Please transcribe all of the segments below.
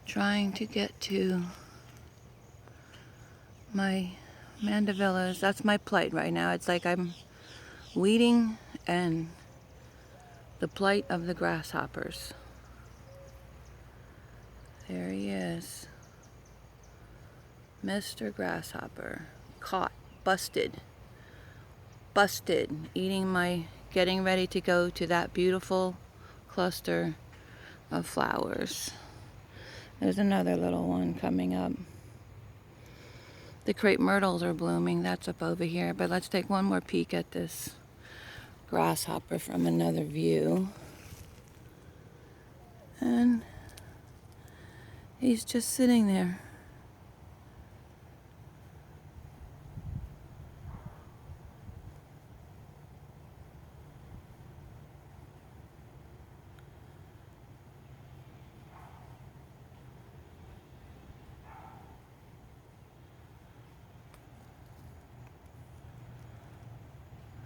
Trying to get to my mandavillas. That's my plight right now. It's like I'm weeding and the plight of the grasshoppers. There he is. Mr. Grasshopper. Caught. Busted. Busted. Eating my, getting ready to go to that beautiful cluster of flowers. There's another little one coming up. The crepe myrtles are blooming. That's up over here. But let's take one more peek at this grasshopper from another view. And he's just sitting there.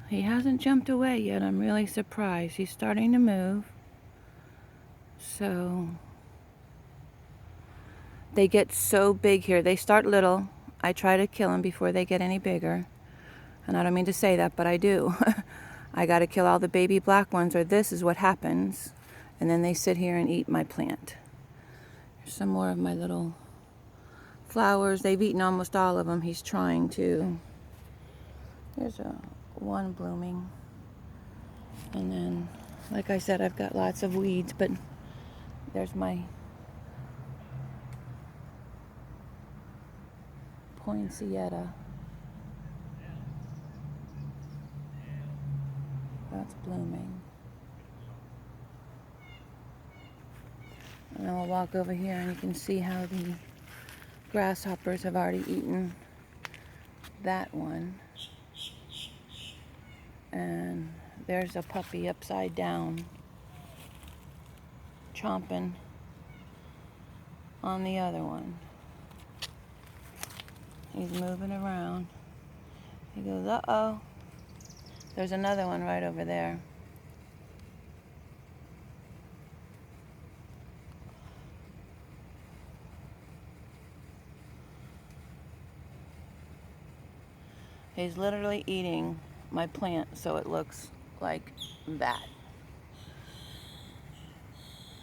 He hasn't jumped away yet. I'm really surprised. He's starting to move. So they get so big here. They start little. I try to kill them before they get any bigger. And I don't mean to say that, but I do. I got to kill all the baby black ones or this is what happens. And then they sit here and eat my plant. Here's some more of my little flowers. They've eaten almost all of them. He's trying to. There's one blooming. And then, like I said, I've got lots of weeds, but there's my poinsettia. That's blooming. And then we'll walk over here and you can see how the grasshoppers have already eaten that one. And there's a puppy upside down chomping on the other one. He's moving around. He goes, uh-oh. There's another one right over there. He's literally eating my plant so it looks like that.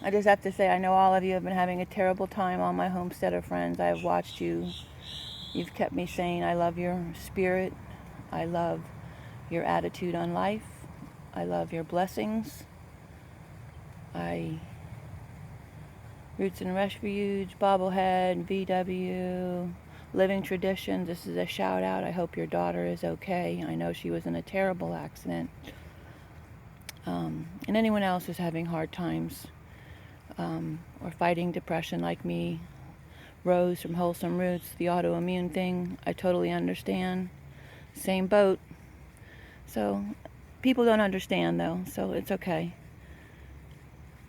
I just have to say, I know all of you have been having a terrible time, all my homesteader friends. I have watched you. You've kept me sane. I love your spirit. I love your attitude on life. I love your blessings. Roots and Refuge, Bobblehead, VW, Living Tradition. This is a shout out. I hope your daughter is okay. I know she was in a terrible accident. And anyone else who's having hard times or fighting depression like me. Rose from Wholesome Roots, the autoimmune thing, I totally understand. Same boat. So people don't understand though, so it's okay.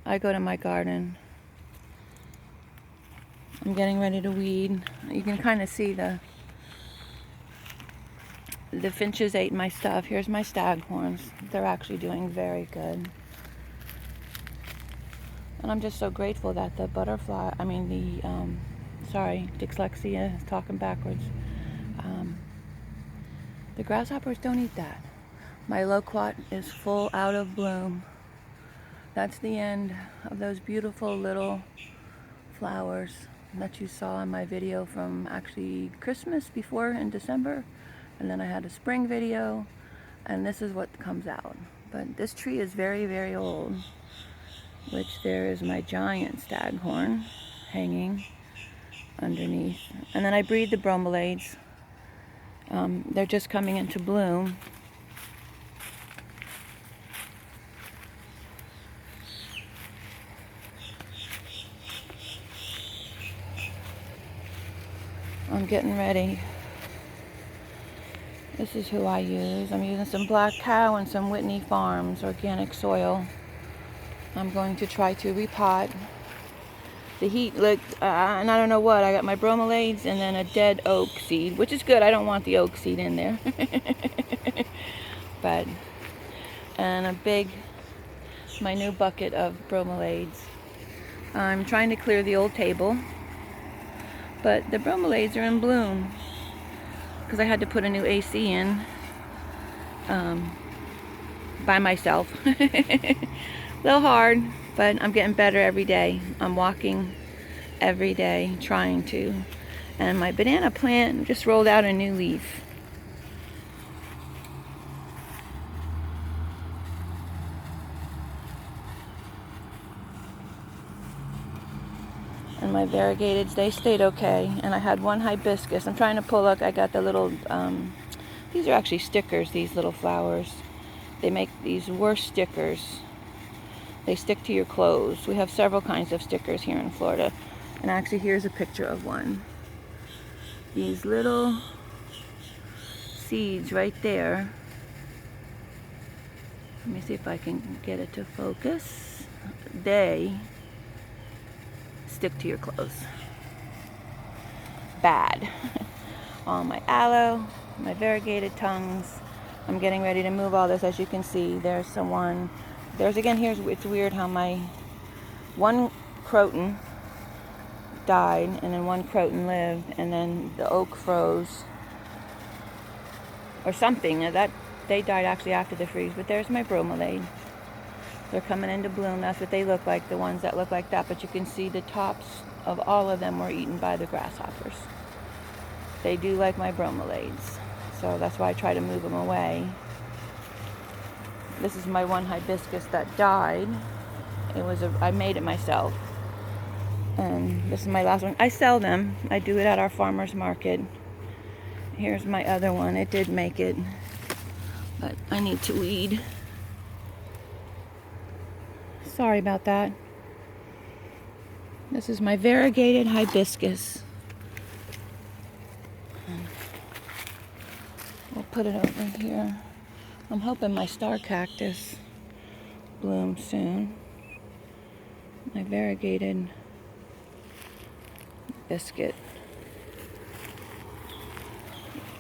I go to my garden. I'm getting ready to weed. You can kind of see the finches ate my stuff. Here's my staghorns. They're actually doing very good. And I'm just so grateful that the butterfly, dyslexia is talking backwards. The grasshoppers don't eat that. My loquat is full out of bloom. That's the end of those beautiful little flowers that you saw in my video from actually Christmas before in December. And then I had a spring video, and this is what comes out. But this tree is very, very old, which there is my giant staghorn hanging underneath. And then I breed the bromeliads. They're just coming into bloom. I'm getting ready. This is who I use. I'm using some Black Cow and some Whitney Farms organic soil. I'm going to try to repot. The heat looked, and I don't know what. I got my bromeliads and then a dead oak seed, which is good. I don't want the oak seed in there. And my new bucket of bromeliads. I'm trying to clear the old table. But the bromeliads are in bloom because I had to put a new AC in by myself. A little hard, but I'm getting better every day. I'm walking every day, trying to. And my banana plant just rolled out a new leaf. And my variegateds, they stayed okay. And I had one hibiscus. I'm trying to pull up. I got the little, these are actually stickers, these little flowers. They make these worse stickers. They stick to your clothes. We have several kinds of stickers here in Florida. And actually, here's a picture of one. These little seeds right there. Let me see if I can get it to focus. They stick to your clothes. Bad. All my aloe, my variegated tongues. I'm getting ready to move all this. As you can see, there's someone. There's again, it's weird how my one croton died and then one croton lived, and then the oak froze or something. That they died actually after the freeze. But there's my bromeliad. They're coming into bloom. That's what they look like, the ones that look like that. But you can see the tops of all of them were eaten by the grasshoppers. They do like my bromeliads, so that's why I try to move them away. This is my one hibiscus that died. I made it myself. And this is my last one. I sell them. I do it at our farmer's market. Here's my other one. It did make it, but I need to weed. Sorry about that. This is my variegated hibiscus. We'll put it over here. I'm hoping my star cactus blooms soon. My variegated biscuit.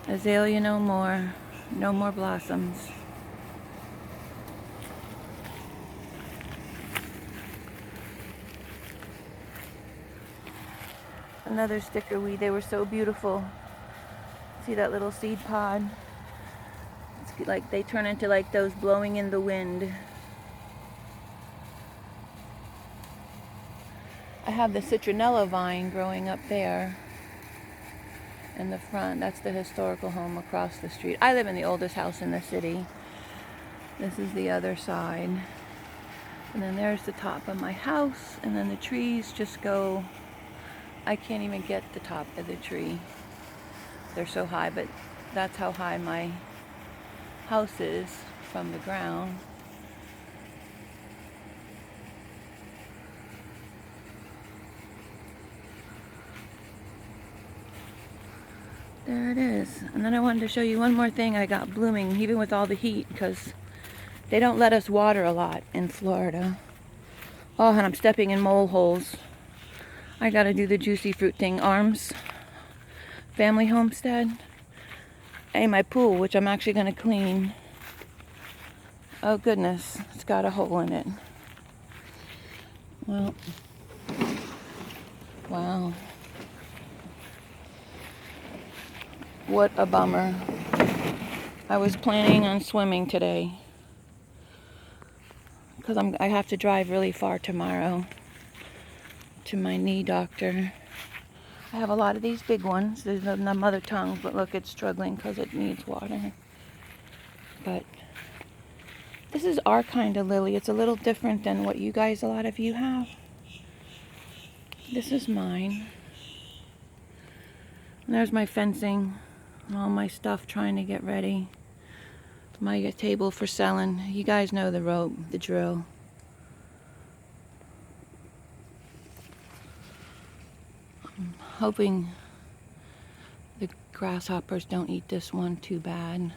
Azalea no more. No more blossoms. Another sticker weed. They were so beautiful. See that little seed pod? It's like they turn into like those blowing in the wind. I have the citronella vine growing up there in the front. That's the historical home across the street. I live in the oldest house in the city. This is the other side. And then there's the top of my house, and then the trees just go. I can't even get the top of the tree. They're so high, but that's how high my house is from the ground. There it is. And then I wanted to show you one more thing I got blooming, even with all the heat, because they don't let us water a lot in Florida. Oh, and I'm stepping in mole holes. I gotta do the juicy fruit thing. Arms Family Homestead. Hey, my pool, which I'm actually gonna clean. Oh goodness, it's got a hole in it. Well, wow. What a bummer. I was planning on swimming today because I have to drive really far tomorrow to my knee doctor. I have a lot of these big ones. There's the mother tongue, but look, it's struggling because it needs water. But this is our kind of lily. It's a little different than what you guys, a lot of you have. This is mine. And there's my fencing, all my stuff trying to get ready. My table for selling. You guys know the rope, the drill. I'm hoping the grasshoppers don't eat this one too bad.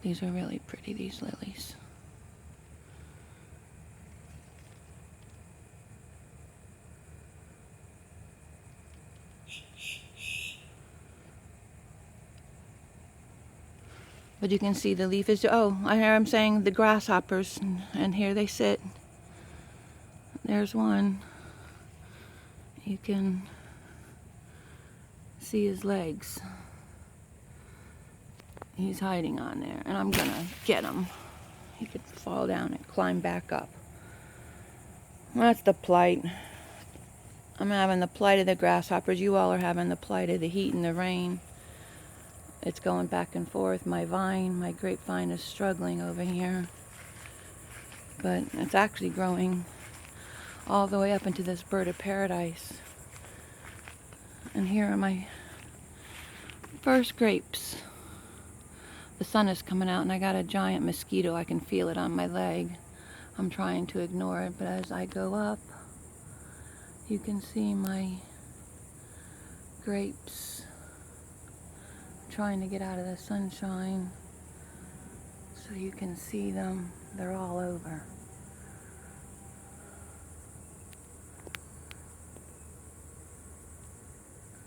These are really pretty, these lilies. But you can see the leaf is, oh, I'm saying the grasshoppers, and here they sit. There's one. You can see his legs. He's hiding on there, and I'm gonna get him. He could fall down and climb back up. That's the plight. I'm having the plight of the grasshoppers. You all are having the plight of the heat and the rain. It's going back and forth. My grapevine is struggling over here. But it's actually growing all the way up into this bird of paradise. And here are my first grapes. The sun is coming out and I got a giant mosquito. I can feel it on my leg. I'm trying to ignore it, but as I go up, you can see my grapes trying to get out of the sunshine so you can see them. They're all over.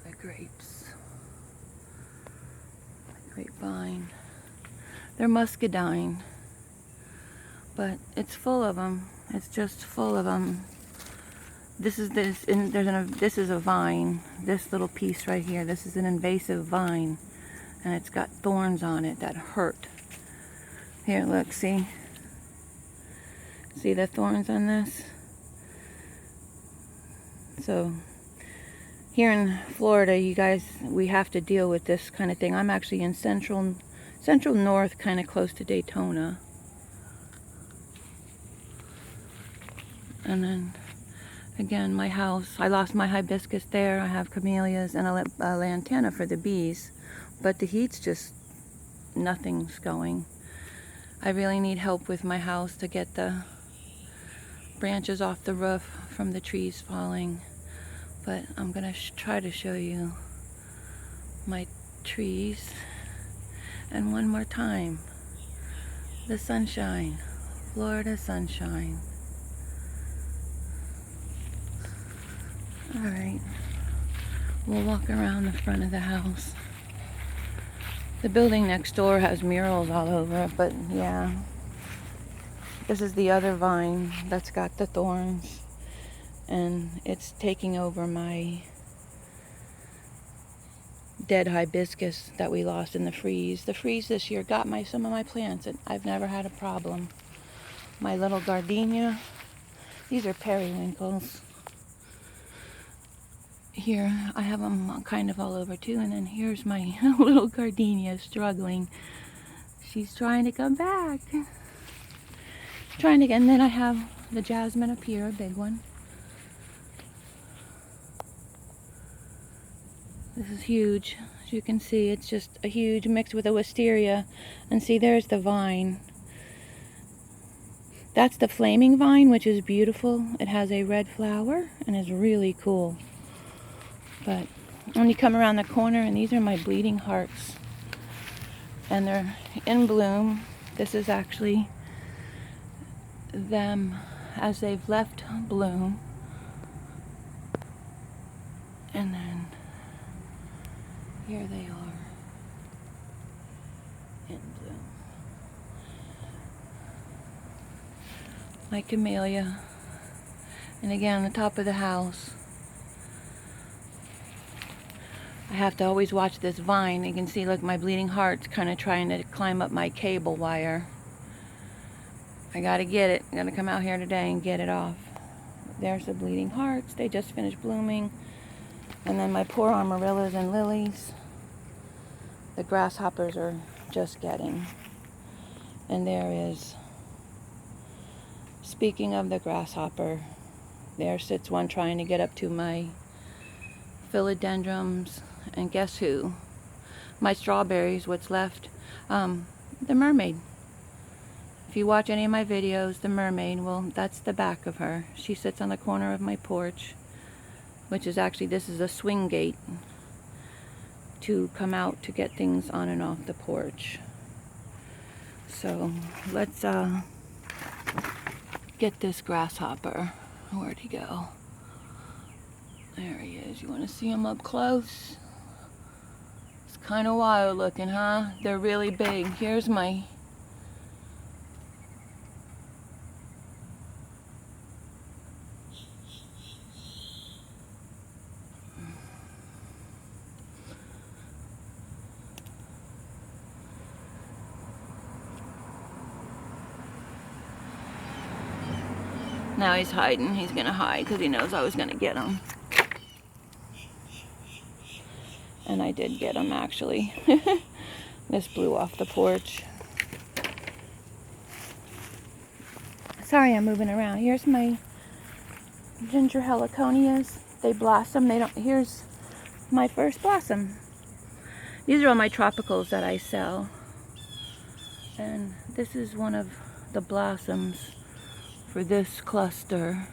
The grapes. The grapevine. They're muscadine, but it's full of them. It's just full of them. This is a vine. This little piece right here. This is an invasive vine, and it's got thorns on it that hurt. Here, look, see? See the thorns on this? So, here in Florida, you guys, we have to deal with this kind of thing. I'm actually in central north, kind of close to Daytona. And then, again, my house. I lost my hibiscus there. I have camellias and a lantana for the bees. But the heat's just, nothing's going. I really need help with my house to get the branches off the roof from the trees falling. But I'm going to try to show you my trees. And one more time, the sunshine, Florida sunshine. All right, we'll walk around the front of the house. The building next door has murals all over it, but yeah. This is the other vine that's got the thorns, and it's taking over my dead hibiscus that we lost in the freeze. The freeze this year got some of my plants, and I've never had a problem. My little gardenia, these are periwinkles. Here, I have them kind of all over too, and then here's my little gardenia struggling. She's trying to come back. And then I have the jasmine up here, a big one. This is huge. As you can see, it's just a huge mix with a wisteria. And see, there's the vine. That's the flaming vine, which is beautiful. It has a red flower and is really cool. But when you come around the corner, and these are my bleeding hearts. And they're in bloom. This is actually them as they've left bloom. And then here they are in bloom. My camellia. And again, on the top of the house. I have to always watch this vine. You can see, look, my bleeding heart's kind of trying to climb up my cable wire. I gotta get it. I gotta come out here today and get it off. There's the bleeding hearts. They just finished blooming. And then my poor amaryllis and lilies. The grasshoppers are just getting. And there is, speaking of the grasshopper, there sits one trying to get up to my philodendrons. And guess who? My strawberries, what's left. The mermaid. If you watch any of my videos, the mermaid, well, that's the back of her. She sits on the corner of my porch, which is actually, this is a swing gate to come out to get things on and off the porch. So let's get this grasshopper. Where'd he go? There he is. You want to see him up close? It's kind of wild looking, huh? They're really big. Here's my Now he's hiding. He's gonna hide because he knows I was gonna get him. And I did get him, actually. This blew off the porch. Sorry, I'm moving around. Here's my ginger heliconias. They blossom. Here's my first blossom. These are all my tropicals that I sell. And this is one of the blossoms for this cluster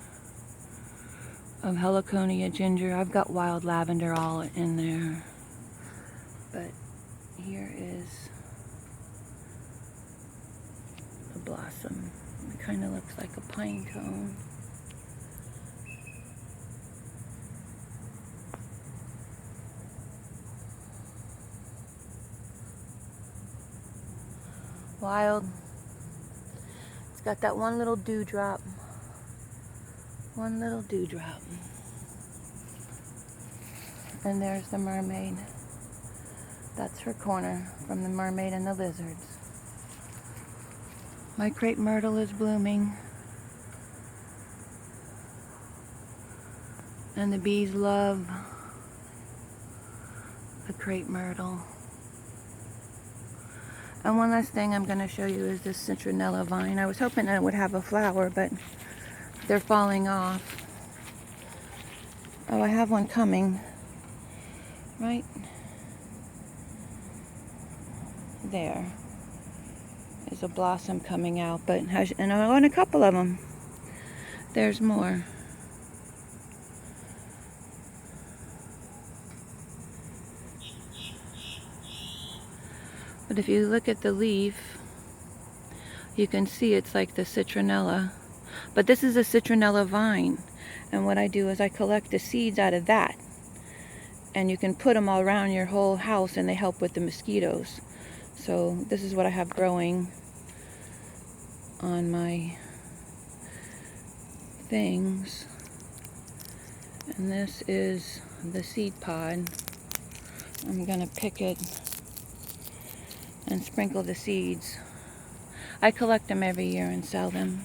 of heliconia ginger. I've got wild lavender all in there. But here is the blossom. It kind of looks like a pine cone. Wild. It's got that one little dewdrop. One little dewdrop. And there's the mermaid. That's her corner from the mermaid and the lizards. My crepe myrtle is blooming. And the bees love the crepe myrtle. And one last thing I'm going to show you is this citronella vine. I was hoping it would have a flower, but they're falling off. Oh, I have one coming. Right there is a blossom coming out, but and I want a couple of them. There's more. But if you look at the leaf, you can see it's like the citronella. But this is a citronella vine. And what I do is I collect the seeds out of that. And you can put them all around your whole house and they help with the mosquitoes. So this is what I have growing on my things. And this is the seed pod. I'm going to pick it and sprinkle the seeds. I collect them every year and sell them.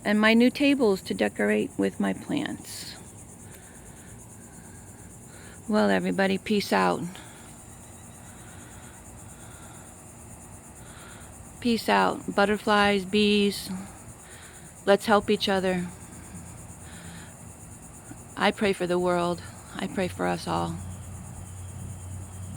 And my new tables to decorate with my plants. Well, everybody, peace out. Peace out. Butterflies, bees, let's help each other. I pray for the world. I pray for us all.